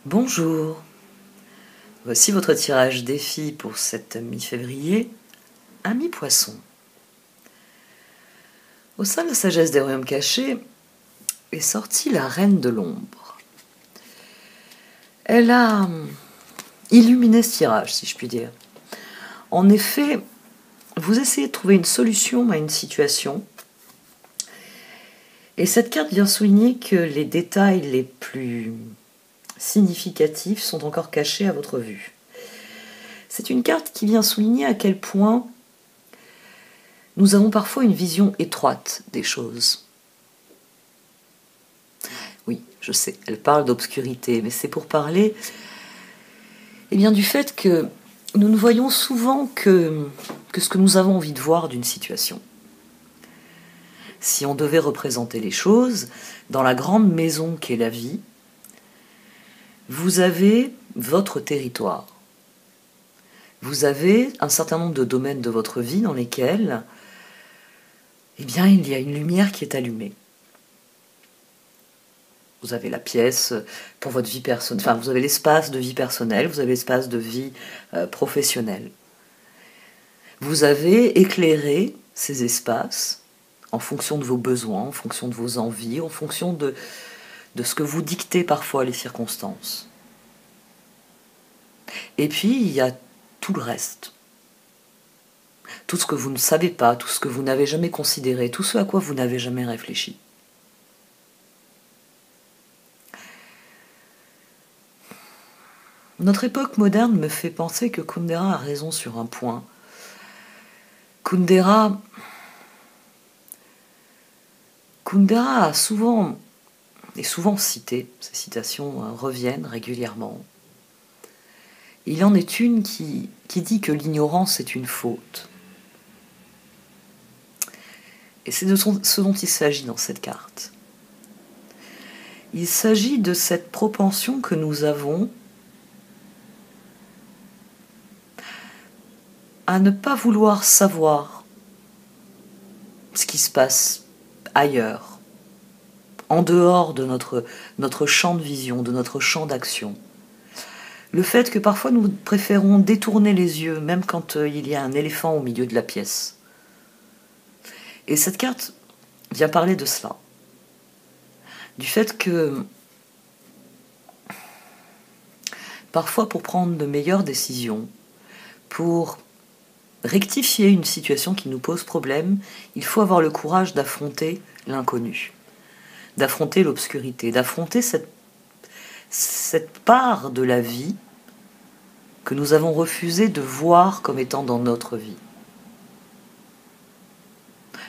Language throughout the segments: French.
Bonjour, voici votre tirage défi pour cette mi-février, Ami Poisson. Au sein de la sagesse des royaumes cachés est sortie la reine de l'ombre. Elle a illuminé ce tirage, si je puis dire. En effet, vous essayez de trouver une solution à une situation, et cette carte vient souligner que les détails les plus significatifs sont encore cachés à votre vue. C'est une carte qui vient souligner à quel point nous avons parfois une vision étroite des choses. Oui, je sais, elle parle d'obscurité, mais c'est pour parler du fait que nous ne voyons souvent que ce que nous avons envie de voir d'une situation. Si on devait représenter les choses, dans la grande maison qu'est la vie, vous avez votre territoire. Vous avez un certain nombre de domaines de votre vie dans lesquels il y a une lumière qui est allumée. Vous avez la pièce pour votre vie personnelle, enfin vous avez l'espace de vie personnelle, vous avez l'espace de vie professionnelle. Vous avez éclairé ces espaces en fonction de vos besoins, en fonction de vos envies, en fonction de ce que vous dictez parfois les circonstances. Et puis il y a tout le reste. Tout ce que vous ne savez pas, tout ce que vous n'avez jamais considéré, tout ce à quoi vous n'avez jamais réfléchi. Notre époque moderne me fait penser que Kundera a raison sur un point. Kundera a souvent cité, ces citations reviennent régulièrement. Il en est une qui dit que l'ignorance est une faute. Et c'est de ce dont il s'agit dans cette carte. Il s'agit de cette propension que nous avons à ne pas vouloir savoir ce qui se passe ailleurs, en dehors de notre champ de vision, de notre champ d'action. Le fait que parfois nous préférons détourner les yeux, même quand il y a un éléphant au milieu de la pièce. Et cette carte vient parler de cela. Du fait que parfois pour prendre de meilleures décisions, pour rectifier une situation qui nous pose problème, il faut avoir le courage d'affronter l'inconnu, d'affronter l'obscurité, d'affronter cette part de la vie que nous avons refusé de voir comme étant dans notre vie.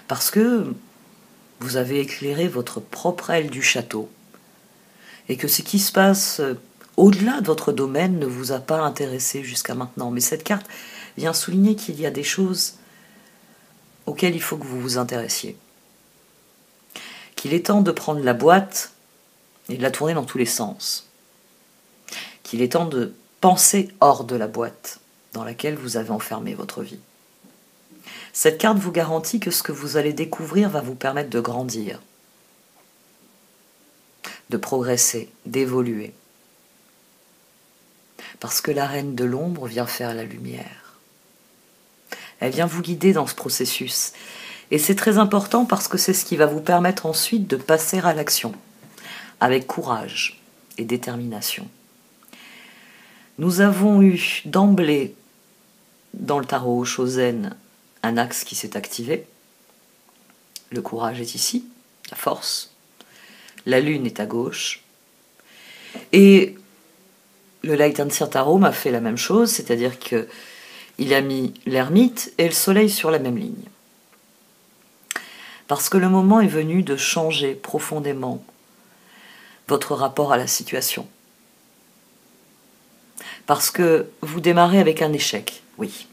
Parce que vous avez éclairé votre propre aile du château, et que ce qui se passe au-delà de votre domaine ne vous a pas intéressé jusqu'à maintenant. Mais cette carte vient souligner qu'il y a des choses auxquelles il faut que vous vous intéressiez. Qu'il est temps de prendre la boîte et de la tourner dans tous les sens. Qu'il est temps de penser hors de la boîte dans laquelle vous avez enfermé votre vie. Cette carte vous garantit que ce que vous allez découvrir va vous permettre de grandir, de progresser, d'évoluer. Parce que la reine de l'ombre vient faire la lumière. Elle vient vous guider dans ce processus. Et c'est très important parce que c'est ce qui va vous permettre ensuite de passer à l'action, avec courage et détermination. Nous avons eu d'emblée, dans le tarot Shozen, un axe qui s'est activé. Le courage est ici, la force. La lune est à gauche. Et le Light Ancient Tarot m'a fait la même chose, c'est-à-dire qu'il a mis l'ermite et le soleil sur la même ligne. Parce que le moment est venu de changer profondément votre rapport à la situation. Parce que vous démarrez avec un échec, oui.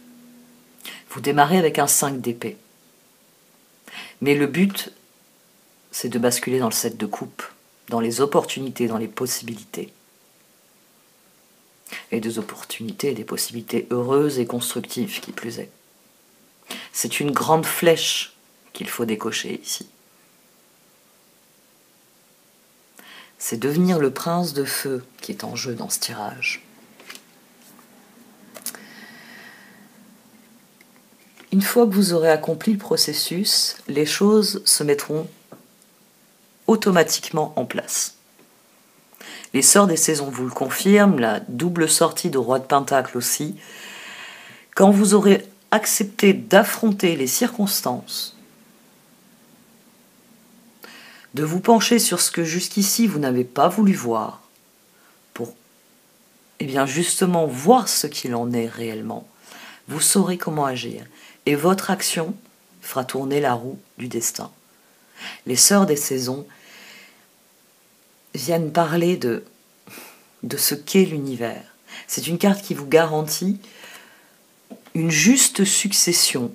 Vous démarrez avec un 5 d'épée. Mais le but, c'est de basculer dans le 7 de coupe, dans les opportunités, dans les possibilités. Et des opportunités et des possibilités heureuses et constructives, qui plus est. C'est une grande flèche qu'il faut décocher ici. C'est devenir le prince de feu qui est en jeu dans ce tirage. Une fois que vous aurez accompli le processus, les choses se mettront automatiquement en place. Les Sœurs des Saisons vous le confirment, la double sortie de Roi de Pentacle aussi. Quand vous aurez accepté d'affronter les circonstances, de vous pencher sur ce que jusqu'ici vous n'avez pas voulu voir, pour justement voir ce qu'il en est réellement, vous saurez comment agir. Et votre action fera tourner la roue du destin. Les Sœurs des Saisons viennent parler de ce qu'est l'univers. C'est une carte qui vous garantit une juste succession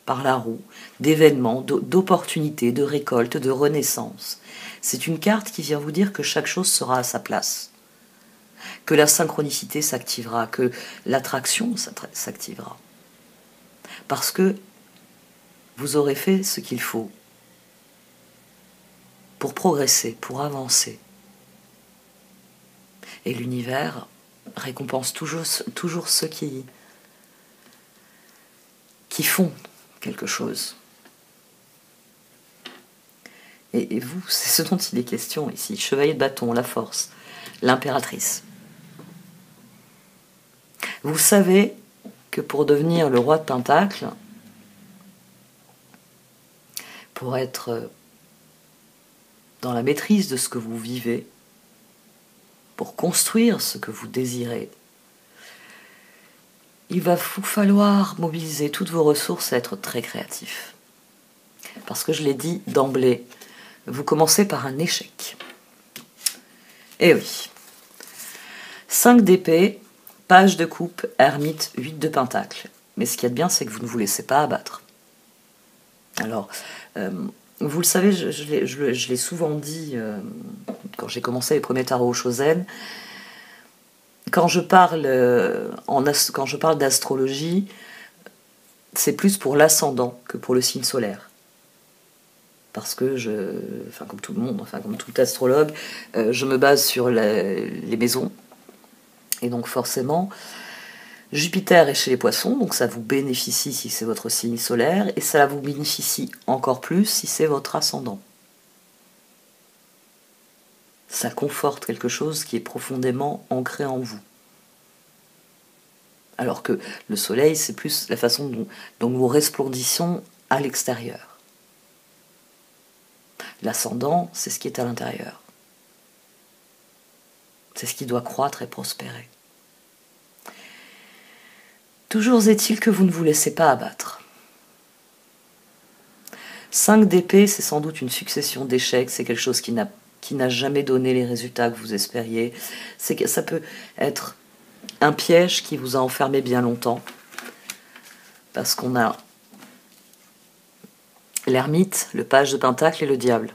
par la roue d'événements, d'opportunités, de récoltes, de renaissance. C'est une carte qui vient vous dire que chaque chose sera à sa place, que la synchronicité s'activera, que l'attraction s'activera. Parce que vous aurez fait ce qu'il faut pour progresser, pour avancer. Et l'univers récompense toujours ceux qui font quelque chose. Et vous, c'est ce dont il est question ici. Chevalier de bâton, la force, l'impératrice. Vous savez que pour devenir le roi de Pentacle, pour être dans la maîtrise de ce que vous vivez, pour construire ce que vous désirez, il va vous falloir mobiliser toutes vos ressources et être très créatif. Parce que je l'ai dit d'emblée, vous commencez par un échec. Eh oui. 5 d'épée, page de coupe, ermite, 8 de pentacle. Mais ce qu'il y a de bien, c'est que vous ne vous laissez pas abattre. Alors, vous le savez, je l'ai souvent dit quand j'ai commencé les premiers tarots Shozen. Quand je parle d'astrologie, c'est plus pour l'ascendant que pour le signe solaire. Parce que comme tout le monde, comme tout astrologue, je me base sur les maisons. Et donc forcément, Jupiter est chez les Poissons, donc ça vous bénéficie si c'est votre signe solaire, et ça vous bénéficie encore plus si c'est votre ascendant. Ça conforte quelque chose qui est profondément ancré en vous. Alors que le soleil, c'est plus la façon dont nous resplendissons à l'extérieur. L'ascendant, c'est ce qui est à l'intérieur. C'est ce qui doit croître et prospérer. Toujours est-il que vous ne vous laissez pas abattre. 5 d'épée, c'est sans doute une succession d'échecs, c'est quelque chose qui n'a jamais donné les résultats que vous espériez. Ça peut être un piège qui vous a enfermé bien longtemps, parce qu'on a l'ermite, le page de pentacle et le diable.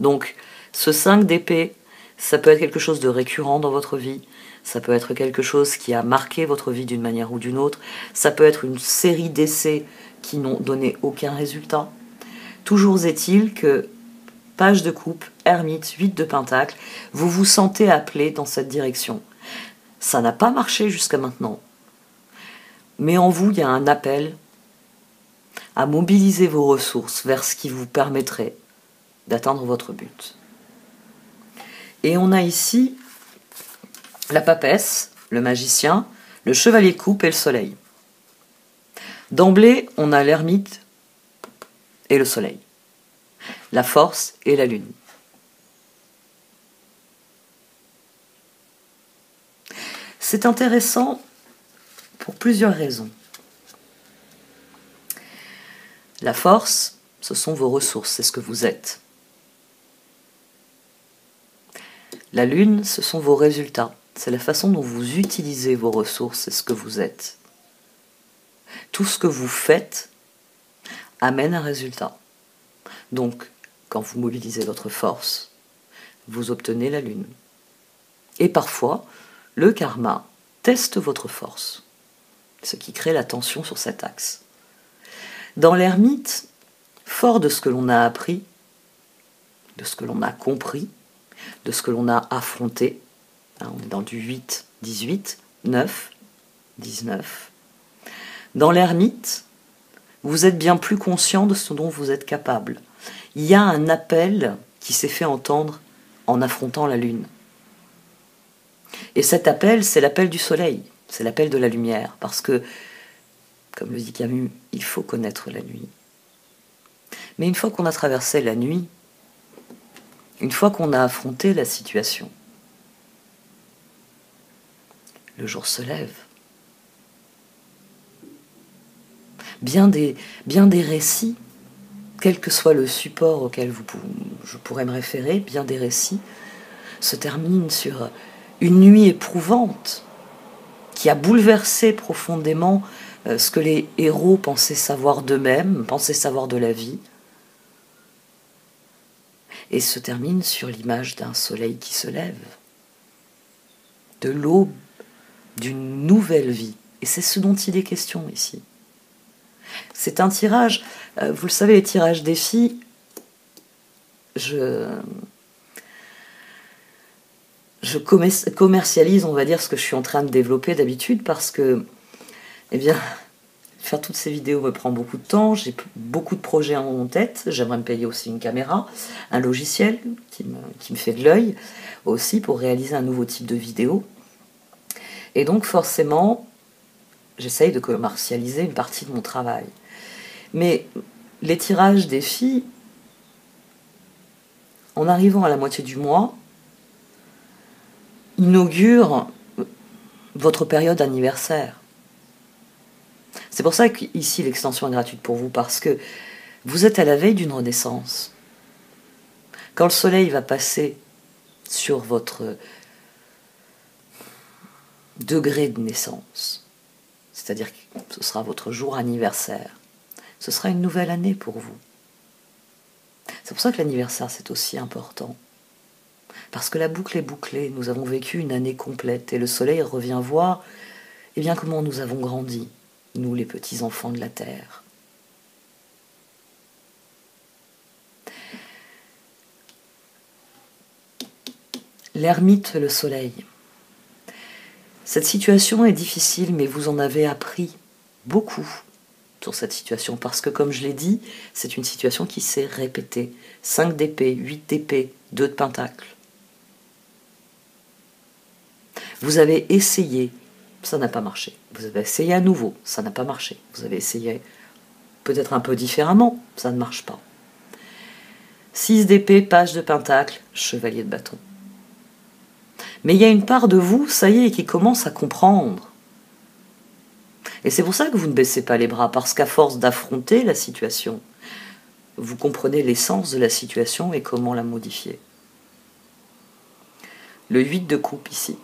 Donc, ce 5 d'épée, ça peut être quelque chose de récurrent dans votre vie, ça peut être quelque chose qui a marqué votre vie d'une manière ou d'une autre, ça peut être une série d'essais qui n'ont donné aucun résultat. Toujours est-il que, page de coupe, ermite, 8 de pentacle, vous vous sentez appelé dans cette direction. Ça n'a pas marché jusqu'à maintenant, mais en vous, il y a un appel à mobiliser vos ressources vers ce qui vous permettrait d'atteindre votre but. Et on a ici la papesse, le magicien, le chevalier de coupe et le soleil. D'emblée, on a l'ermite et le soleil, la force et la lune. C'est intéressant pour plusieurs raisons. La force, ce sont vos ressources, c'est ce que vous êtes. La lune, ce sont vos résultats, c'est la façon dont vous utilisez vos ressources, c'est ce que vous êtes. Tout ce que vous faites amène un résultat. Donc, quand vous mobilisez votre force, vous obtenez la lune. Et parfois, le karma teste votre force, ce qui crée la tension sur cet axe. Dans l'ermite, fort de ce que l'on a appris, de ce que l'on a compris, de ce que l'on a affronté, Hein, on est dans du 8, 18, 9, 19. Dans l'ermite, vous êtes bien plus conscient de ce dont vous êtes capable. Il y a un appel qui s'est fait entendre en affrontant la lune. Et cet appel, c'est l'appel du soleil, c'est l'appel de la lumière, parce que, comme le dit Camus, il faut connaître la nuit. Mais une fois qu'on a traversé la nuit, une fois qu'on a affronté la situation, le jour se lève. Bien des récits, quel que soit le support auquel je pourrais me référer, bien des récits se terminent sur une nuit éprouvante qui a bouleversé profondément ce que les héros pensaient savoir d'eux-mêmes, pensaient savoir de la vie, et se termine sur l'image d'un soleil qui se lève, de l'aube d'une nouvelle vie. Et c'est ce dont il est question ici. C'est un tirage, vous le savez, les tirages défis, je commercialise, on va dire, ce que je suis en train de développer d'habitude, parce que, eh bien, faire toutes ces vidéos me prend beaucoup de temps, j'ai beaucoup de projets en tête, j'aimerais me payer aussi une caméra, un logiciel qui me fait de l'œil, aussi pour réaliser un nouveau type de vidéo. Et donc forcément, j'essaye de commercialiser une partie de mon travail. Mais les tirages défis, en arrivant à la moitié du mois, inaugurent votre période anniversaire. C'est pour ça qu'ici l'extension est gratuite pour vous, parce que vous êtes à la veille d'une renaissance. Quand le soleil va passer sur votre degré de naissance, c'est-à-dire que ce sera votre jour anniversaire, ce sera une nouvelle année pour vous. C'est pour ça que l'anniversaire, c'est aussi important. Parce que la boucle est bouclée, nous avons vécu une année complète, et le soleil revient voir eh bien, comment nous avons grandi, nous les petits-enfants de la Terre. L'ermite, le soleil. Cette situation est difficile, mais vous en avez appris beaucoup sur cette situation, parce que, comme je l'ai dit, c'est une situation qui s'est répétée. 5 d'épée, 8 d'épée, 2 de pentacle. Vous avez essayé, ça n'a pas marché. Vous avez essayé à nouveau, ça n'a pas marché. Vous avez essayé peut-être un peu différemment, ça ne marche pas. 6 d'épée, page de pentacle, chevalier de bâton. Mais il y a une part de vous, ça y est, qui commence à comprendre. Et c'est pour ça que vous ne baissez pas les bras, parce qu'à force d'affronter la situation, vous comprenez l'essence de la situation et comment la modifier. Le 8 de coupe ici.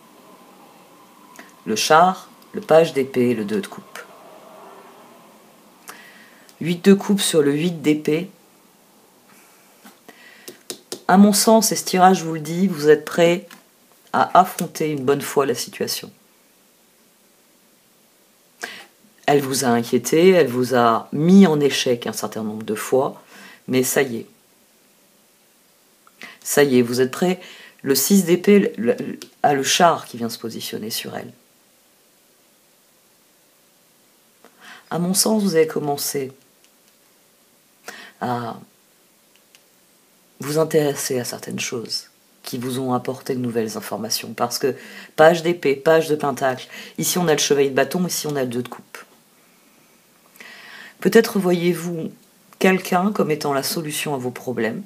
Le char, le page d'épée, le 2 de coupe. 8 de coupe sur le 8 d'épée. À mon sens, et ce tirage vous le dit, vous êtes prêts à affronter une bonne fois la situation. Elle vous a inquiété, elle vous a mis en échec un certain nombre de fois, mais ça y est. Ça y est, vous êtes prêts. Le 6 d'épée a le char qui vient se positionner sur elle. À mon sens, vous avez commencé à vous intéresser à certaines choses qui vous ont apporté de nouvelles informations. Parce que page d'épée, page de pentacle, ici on a le chevalier de bâton, ici on a le 2 de coupe. Peut-être voyez-vous quelqu'un comme étant la solution à vos problèmes.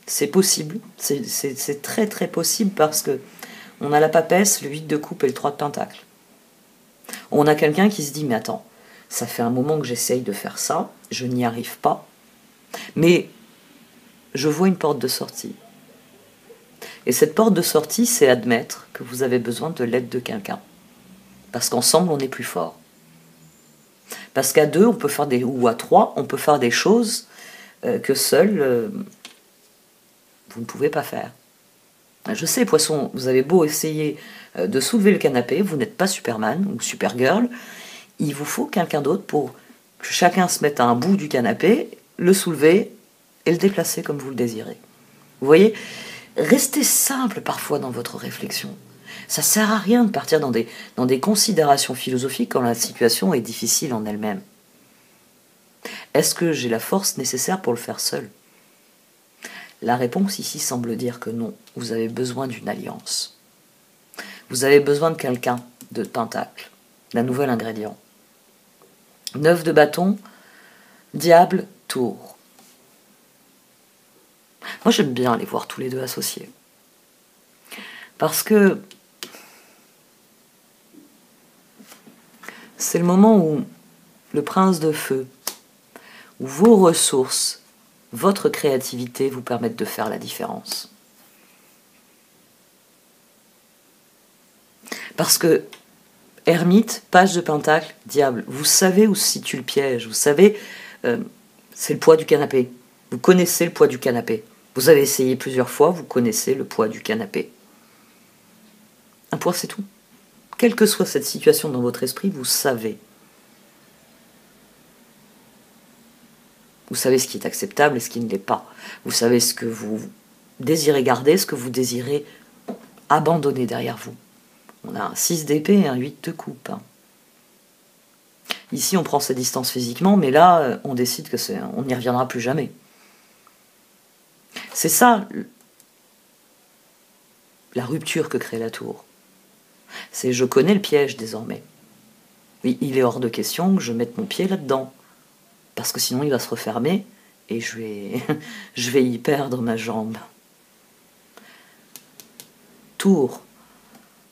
C'est possible, c'est très très possible, parce que on a la papesse, le 8 de coupe et le 3 de pentacle. On a quelqu'un qui se dit, mais attends, ça fait un moment que j'essaye de faire ça, je n'y arrive pas, mais je vois une porte de sortie. Et cette porte de sortie, c'est admettre que vous avez besoin de l'aide de quelqu'un. Parce qu'ensemble, on est plus fort. Parce qu'à 2, on peut faire ou à 3, on peut faire des choses que seul, vous ne pouvez pas faire. Je sais, poisson, vous avez beau essayer de soulever le canapé, vous n'êtes pas Superman ou Supergirl, il vous faut quelqu'un d'autre pour que chacun se mette à un bout du canapé, le soulever et le déplacer comme vous le désirez. Vous voyez, Restez simple parfois dans votre réflexion. Ça ne sert à rien de partir dans des considérations philosophiques quand la situation est difficile en elle-même. Est-ce que j'ai la force nécessaire pour le faire seul? La réponse ici semble dire que non. Vous avez besoin d'une alliance. Vous avez besoin de quelqu'un, de pentacle, d'un nouvel ingrédient. 9 de bâton, diable, tour. Moi j'aime bien les voir tous les deux associés. Parce que c'est le moment où le prince de feu, où vos ressources, votre créativité vous permettent de faire la différence. Parce que ermite, page de pentacle, diable, vous savez où se situe le piège, vous savez, c'est le poids du canapé. Vous connaissez le poids du canapé. Vous avez essayé plusieurs fois, vous connaissez le poids du canapé. Un poids, c'est tout. Quelle que soit cette situation dans votre esprit, vous savez. Vous savez ce qui est acceptable et ce qui ne l'est pas. Vous savez ce que vous désirez garder, ce que vous désirez abandonner derrière vous. On a un 6 d'épée et un 8 de coupe. Ici, on prend sa distance physiquement, mais là, on décide que on n'y reviendra plus jamais. C'est ça, la rupture que crée la tour. C'est je connais le piège désormais. Oui, il est hors de question que je mette mon pied là-dedans. Parce que sinon, il va se refermer et je vais y perdre ma jambe. Tour.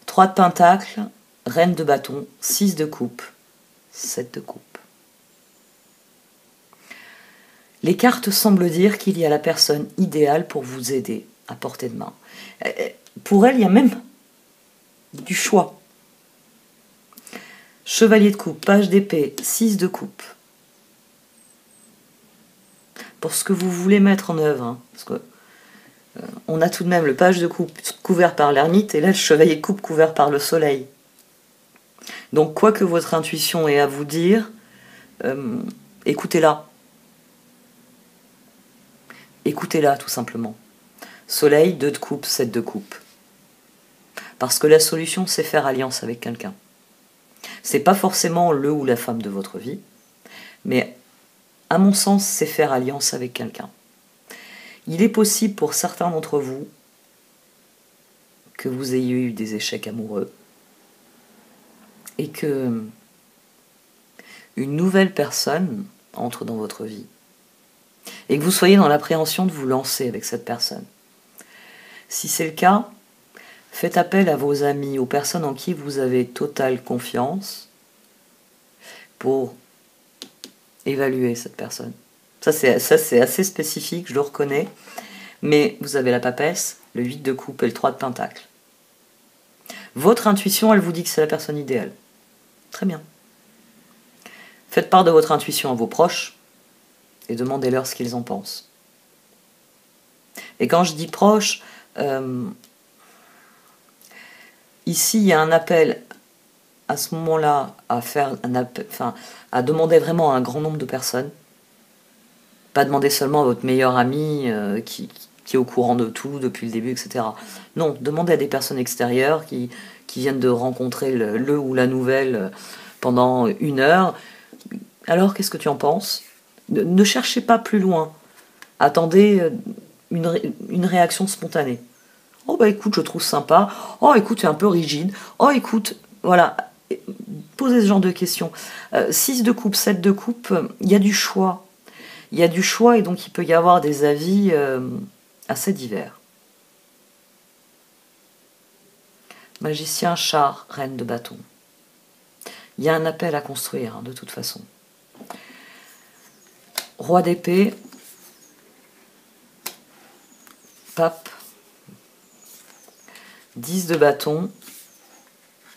3 de pentacle, reine de bâton, 6 de coupe, 7 de coupe. Les cartes semblent dire qu'il y a la personne idéale pour vous aider à portée de main. Pour elle, il y a même du choix. Chevalier de coupe, page d'épée, 6 de coupe. Pour ce que vous voulez mettre en œuvre, hein, parce que on a tout de même le page de coupe couvert par l'ermite et là le chevalier de coupe couvert par le soleil. Donc quoi que votre intuition ait à vous dire, écoutez-la. Écoutez-la tout simplement. Soleil, 2 de coupe, 7 de coupe. Parce que la solution, c'est faire alliance avec quelqu'un. C'est pas forcément le ou la femme de votre vie, mais à mon sens, c'est faire alliance avec quelqu'un. Il est possible pour certains d'entre vous que vous ayez eu des échecs amoureux et que une nouvelle personne entre dans votre vie et que vous soyez dans l'appréhension de vous lancer avec cette personne. Si c'est le cas, faites appel à vos amis, aux personnes en qui vous avez totale confiance pour évaluer cette personne. Ça c'est assez spécifique, je le reconnais, mais vous avez la papesse, le 8 de coupe et le 3 de pentacle. Votre intuition, elle vous dit que c'est la personne idéale. Très bien. Faites part de votre intuition à vos proches et demandez-leur ce qu'ils en pensent. Et quand je dis proches, ici il y a un appel à ce moment-là à faire à demander vraiment à un grand nombre de personnes. Pas demander seulement à votre meilleur ami qui est au courant de tout depuis le début, etc. Non, demandez à des personnes extérieures qui viennent de rencontrer le ou la nouvelle pendant 1 heure. Alors, qu'est-ce que tu en penses? Ne cherchez pas plus loin. Attendez une réaction spontanée. Oh bah écoute, je trouve sympa. Oh écoute, c'est un peu rigide. Oh écoute, voilà. Posez ce genre de questions. 6 de coupe, 7 de coupe, il y a du choix. Il y a du choix et donc il peut y avoir des avis assez divers. Magicien, char, reine de bâton. Il y a un appel à construire, hein, de toute façon. Roi d'épée, pape, 10 de bâton,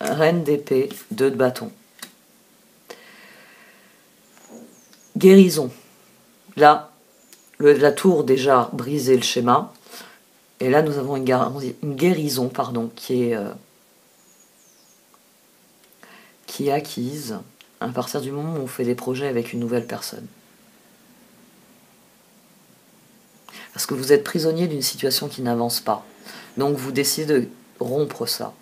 reine d'épée, 2 de bâton. Guérison. Là, la tour déjà brisé le schéma. Et là, nous avons une guérison qui est acquise à partir du moment où on fait des projets avec une nouvelle personne. Parce que vous êtes prisonnier d'une situation qui n'avance pas. Donc vous décidez de rompre ça.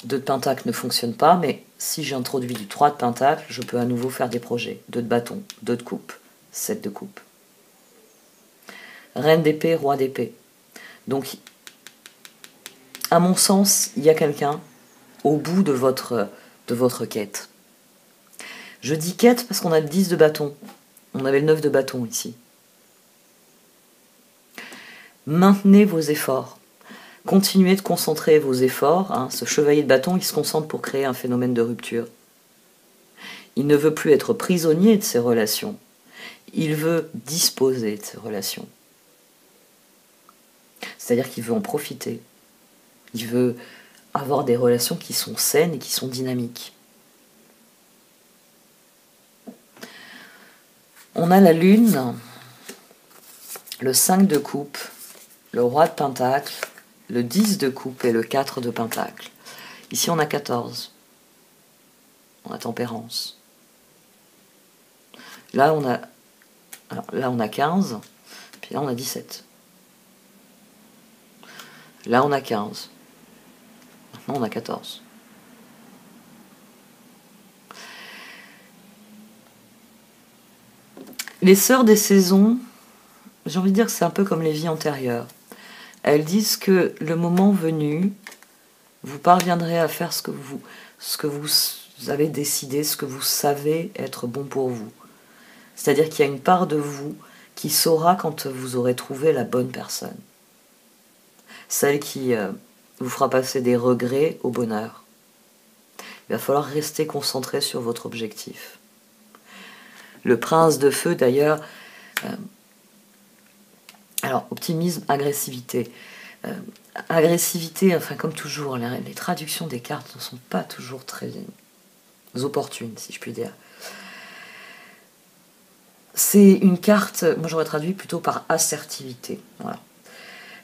2 de pentacle ne fonctionne pas, mais si j'introduis du 3 de pentacle, je peux à nouveau faire des projets. 2 de bâton, 2 de coupe, 7 de coupe. Reine d'épée, roi d'épée. Donc, à mon sens, il y a quelqu'un au bout de votre quête. Je dis quête parce qu'on a le 10 de bâton. On avait le 9 de bâton ici. Maintenez vos efforts. Continuez de concentrer vos efforts. Hein. Ce chevalier de bâton, il se concentre pour créer un phénomène de rupture. Il ne veut plus être prisonnier de ses relations. Il veut disposer de ses relations. C'est-à-dire qu'il veut en profiter. Il veut avoir des relations qui sont saines et qui sont dynamiques. On a la lune, le 5 de coupe, le roi de pentacle, le 10 de coupe et le 4 de pentacle. Ici, on a 14. On a tempérance. Là, on a 15. Puis là, on a 17. Là, on a 15. Maintenant, on a 14. Les sœurs des saisons, j'ai envie de dire que c'est un peu comme les vies antérieures. Elles disent que le moment venu, vous parviendrez à faire ce que vous avez décidé, ce que vous savez être bon pour vous. C'est-à-dire qu'il y a une part de vous qui saura quand vous aurez trouvé la bonne personne. Celle qui vous fera passer des regrets au bonheur. Il va falloir rester concentré sur votre objectif. Le prince de feu, d'ailleurs, alors, optimisme, agressivité. Agressivité, enfin, comme toujours, les traductions des cartes ne sont pas toujours très opportunes, si je puis dire. C'est une carte, moi j'aurais traduit plutôt par assertivité. Voilà.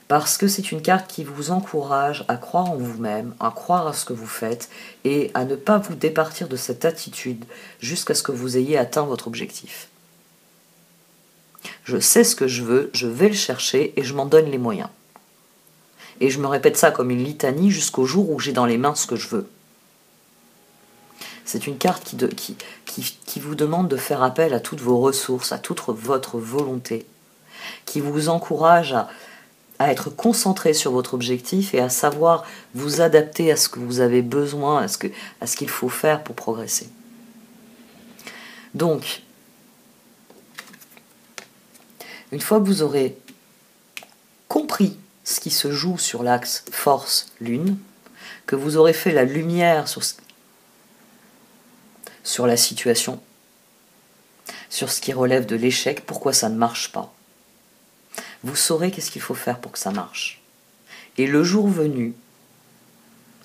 Parce que c'est une carte qui vous encourage à croire en vous-même, à croire à ce que vous faites et à ne pas vous départir de cette attitude jusqu'à ce que vous ayez atteint votre objectif. Je sais ce que je veux, je vais le chercher et je m'en donne les moyens. Et je me répète ça comme une litanie jusqu'au jour où j'ai dans les mains ce que je veux. C'est une carte qui vous demande de faire appel à toutes vos ressources, à toute votre volonté, qui vous encourage à être concentré sur votre objectif et à savoir vous adapter à ce que vous avez besoin, à ce qu'il faut faire pour progresser. Donc, une fois que vous aurez compris ce qui se joue sur l'axe force-lune, que vous aurez fait la lumière sur la situation, sur ce qui relève de l'échec, pourquoi ça ne marche pas, vous saurez qu'est-ce qu'il faut faire pour que ça marche. Et le jour venu,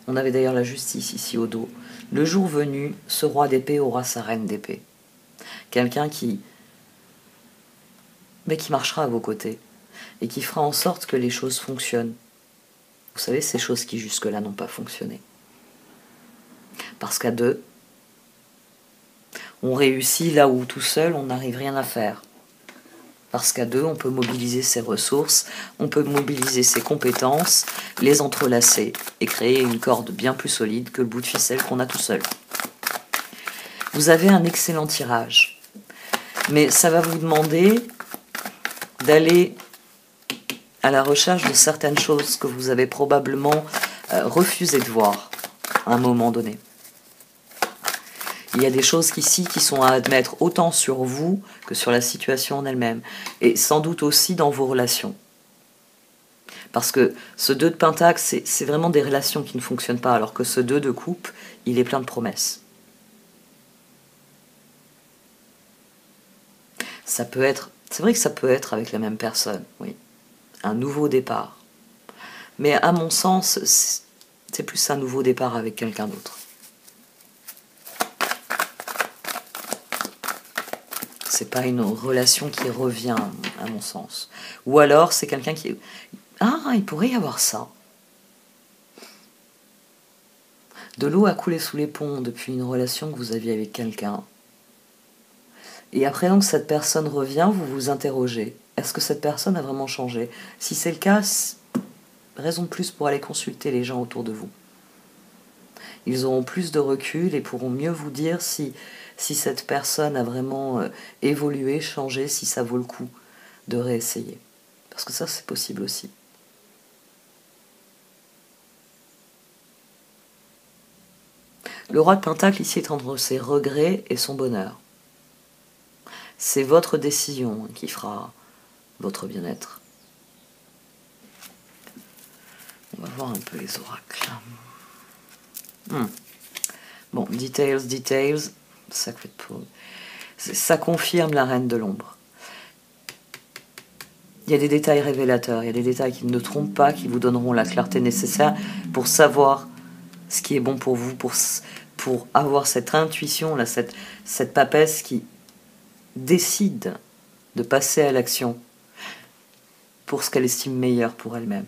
on avait d'ailleurs la justice ici au dos, le jour venu, ce roi d'épée aura sa reine d'épée. Quelqu'un qui marchera à vos côtés et qui fera en sorte que les choses fonctionnent. Vous savez, ces choses qui jusque-là n'ont pas fonctionné. Parce qu'à deux, on réussit là où tout seul, on n'arrive rien à faire. Parce qu'à deux, on peut mobiliser ses ressources, on peut mobiliser ses compétences, les entrelacer et créer une corde bien plus solide que le bout de ficelle qu'on a tout seul. Vous avez un excellent tirage, mais ça va vous demander d'aller à la recherche de certaines choses que vous avez probablement refusé de voir à un moment donné. Il y a des choses ici qui sont à admettre autant sur vous que sur la situation en elle-même. Et sans doute aussi dans vos relations. Parce que ce 2 de pentacle, c'est vraiment des relations qui ne fonctionnent pas, alors que ce 2 de coupe, il est plein de promesses. C'est vrai que ça peut être avec la même personne, oui. Un nouveau départ. Mais à mon sens, c'est plus un nouveau départ avec quelqu'un d'autre. C'est pas une relation qui revient, à mon sens. Ou alors, c'est quelqu'un qui... Ah, il pourrait y avoir ça. De l'eau a coulé sous les ponts depuis une relation que vous aviez avec quelqu'un. Et après, donc, cette personne revient, vous vous interrogez. est-ce que cette personne a vraiment changé? Si c'est le cas, raison de plus pour aller consulter les gens autour de vous. Ils auront plus de recul et pourront mieux vous dire si cette personne a vraiment évolué, changé, si ça vaut le coup de réessayer. Parce que ça, c'est possible aussi. Le roi de Pentacle ici est entre ses regrets et son bonheur. C'est votre décision qui fera votre bien-être. On va voir un peu les oracles. Bon, details, sacred pool. Ça confirme la reine de l'ombre. Il y a des détails révélateurs, il y a des détails qui ne trompent pas, qui vous donneront la clarté nécessaire pour savoir ce qui est bon pour vous, pour avoir cette intuition, là, cette papesse qui décide de passer à l'action pour ce qu'elle estime meilleur pour elle-même.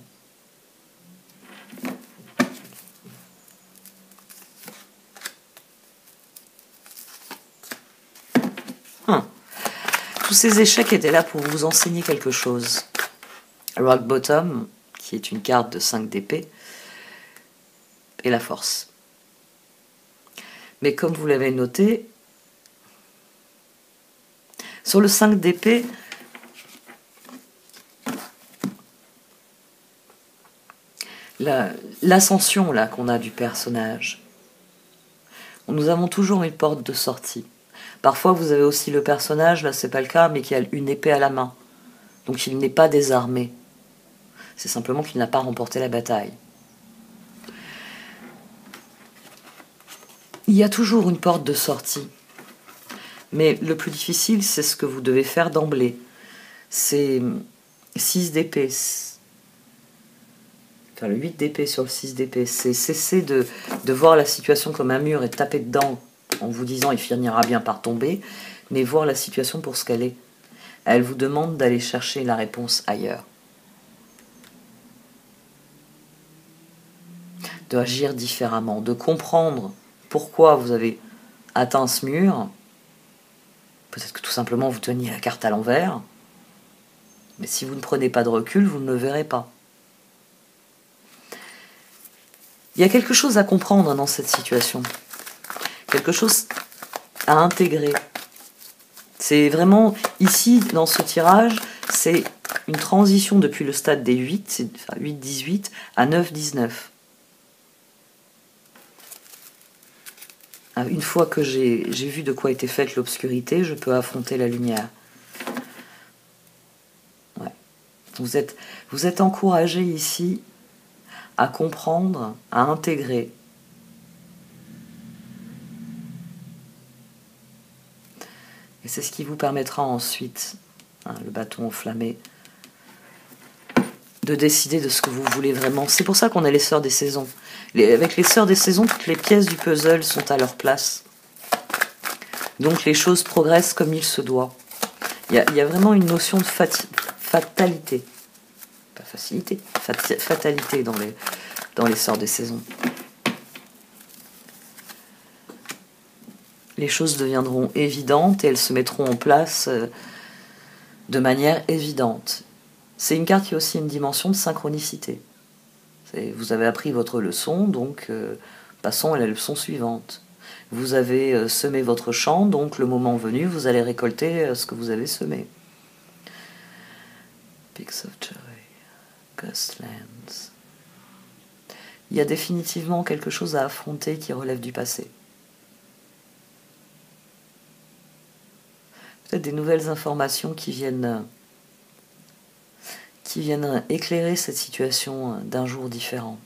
Tous ces échecs étaient là pour vous enseigner quelque chose. Rock Bottom, qui est une carte de 5 d'épée, et la force. Mais comme vous l'avez noté, sur le 5 d'épée, l'ascension là qu'on a du personnage, nous avons toujours une porte de sortie. Parfois, vous avez aussi le personnage, là c'est pas le cas, mais qui a une épée à la main. Donc il n'est pas désarmé. C'est simplement qu'il n'a pas remporté la bataille. Il y a toujours une porte de sortie. Mais le plus difficile, c'est ce que vous devez faire d'emblée. C'est 6 d'épée. Enfin, le 8 d'épée sur le 6 d'épée. C'est cesser de voir la situation comme un mur et de taper dedans en vous disant il finira bien par tomber, mais voir la situation pour ce qu'elle est. Elle vous demande d'aller chercher la réponse ailleurs. D'agir différemment, de comprendre pourquoi vous avez atteint ce mur. Peut-être que tout simplement vous teniez la carte à l'envers. Mais si vous ne prenez pas de recul, vous ne le verrez pas. Il y a quelque chose à comprendre dans cette situation. Quelque chose à intégrer. C'est vraiment, ici, dans ce tirage, c'est une transition depuis le stade des 8, c'est 8-18 à 9-19. Une fois que j'ai vu de quoi était faite l'obscurité, je peux affronter la lumière. Ouais. Vous êtes encouragé ici à comprendre, à intégrer. Et c'est ce qui vous permettra ensuite, le bâton enflammé, de décider de ce que vous voulez vraiment. C'est pour ça qu'on a les sœurs des saisons. Avec les sœurs des saisons, toutes les pièces du puzzle sont à leur place. Donc les choses progressent comme il se doit. Il y a vraiment une notion de fatalité. Pas facilité, fatalité dans les sœurs des saisons. Les choses deviendront évidentes et elles se mettront en place de manière évidente. C'est une carte qui a aussi une dimension de synchronicité. Vous avez appris votre leçon, donc passons à la leçon suivante. Vous avez semé votre champ, donc le moment venu, vous allez récolter ce que vous avez semé. Peaks of Joy, Ghostlands. Il y a définitivement quelque chose à affronter qui relève du passé. Peut-être des nouvelles informations qui viennent éclairer cette situation d'un jour différent.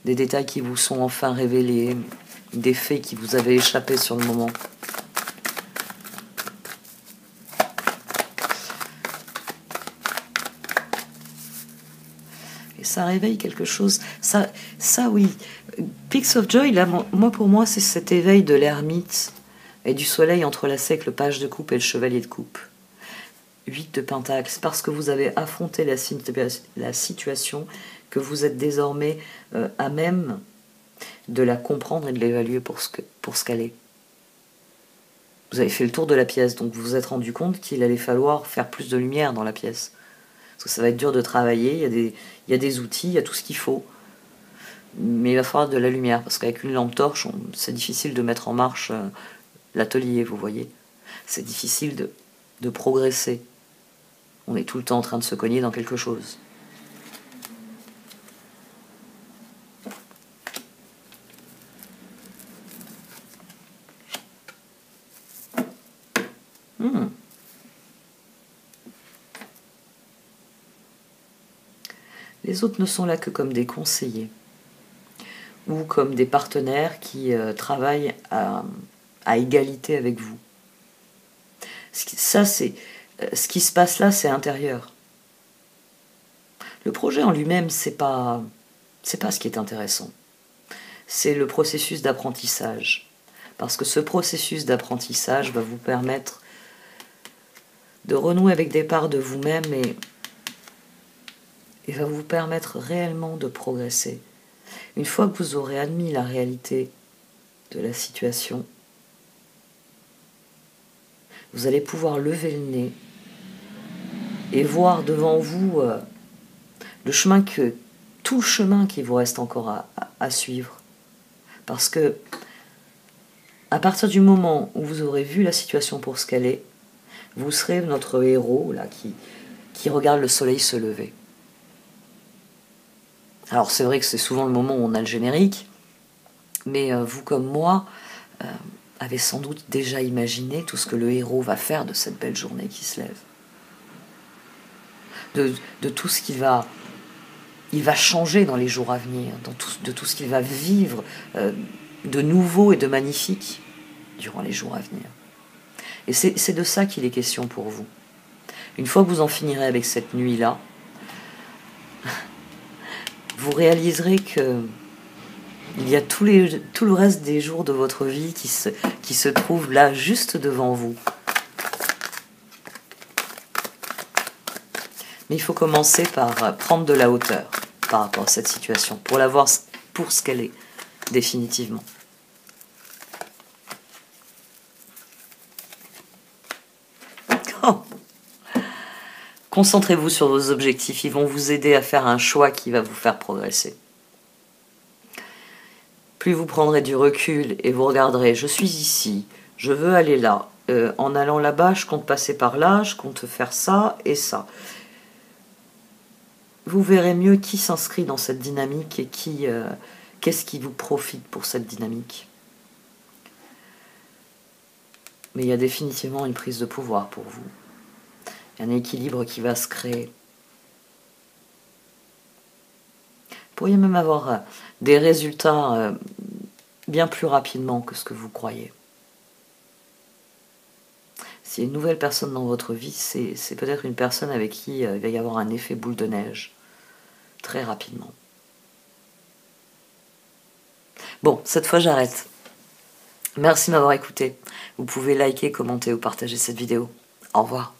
Des détails qui vous sont enfin révélés, des faits qui vous avaient échappé sur le moment. Et ça réveille quelque chose. Ça oui. Peaks of Joy, là, pour moi, c'est cet éveil de l'ermite et du soleil entrelacé avec le page de coupe et le chevalier de coupe. 8 de pentacle, c'est parce que vous avez affronté la situation que vous êtes désormais à même de la comprendre et de l'évaluer pour ce qu'elle est. Vous avez fait le tour de la pièce, donc vous vous êtes rendu compte qu'il allait falloir faire plus de lumière dans la pièce. Parce que ça va être dur de travailler, il y a des outils, il y a tout ce qu'il faut. Mais il va falloir de la lumière, parce qu'avec une lampe torche, c'est difficile de mettre en marche l'atelier, vous voyez. C'est difficile de progresser. On est tout le temps en train de se cogner dans quelque chose. Les autres ne sont là que comme des conseillers ou comme des partenaires qui travaillent à égalité avec vous. Ça, c'est ce qui se passe là, c'est intérieur. Le projet en lui-même, c'est pas ce qui est intéressant. C'est le processus d'apprentissage. Parce que ce processus d'apprentissage va vous permettre de renouer avec des parts de vous-même et va vous permettre réellement de progresser. Une fois que vous aurez admis la réalité de la situation, vous allez pouvoir lever le nez et voir devant vous tout le chemin qui vous reste encore à suivre. Parce que à partir du moment où vous aurez vu la situation pour ce qu'elle est, vous serez notre héros là, qui regarde le soleil se lever. Alors c'est vrai que c'est souvent le moment où on a le générique, mais vous comme moi avez sans doute déjà imaginé tout ce que le héros va faire de cette belle journée qui se lève. De tout ce qu'il va changer dans les jours à venir, de tout ce qu'il va vivre de nouveau et de magnifique durant les jours à venir. Et c'est de ça qu'il est question pour vous. Une fois que vous en finirez avec cette nuit-là, vous réaliserez que il y a tout le reste des jours de votre vie qui se trouvent là, juste devant vous. Mais il faut commencer par prendre de la hauteur par rapport à cette situation, pour la voir pour ce qu'elle est, définitivement. Oh. Concentrez-vous sur vos objectifs, ils vont vous aider à faire un choix qui va vous faire progresser. Plus vous prendrez du recul et vous regarderez, je suis ici, je veux aller là, en allant là-bas, je compte passer par là, je compte faire ça et ça. Vous verrez mieux qui s'inscrit dans cette dynamique et qu'est-ce qui vous profite pour cette dynamique. Mais il y a définitivement une prise de pouvoir pour vous. Il y a un équilibre qui va se créer. Vous pourriez même avoir des résultats bien plus rapidement que ce que vous croyez. S'il y a une nouvelle personne dans votre vie, c'est peut-être une personne avec qui il va y avoir un effet boule de neige, très rapidement. Bon, cette fois j'arrête. Merci de m'avoir écouté. Vous pouvez liker, commenter ou partager cette vidéo. Au revoir.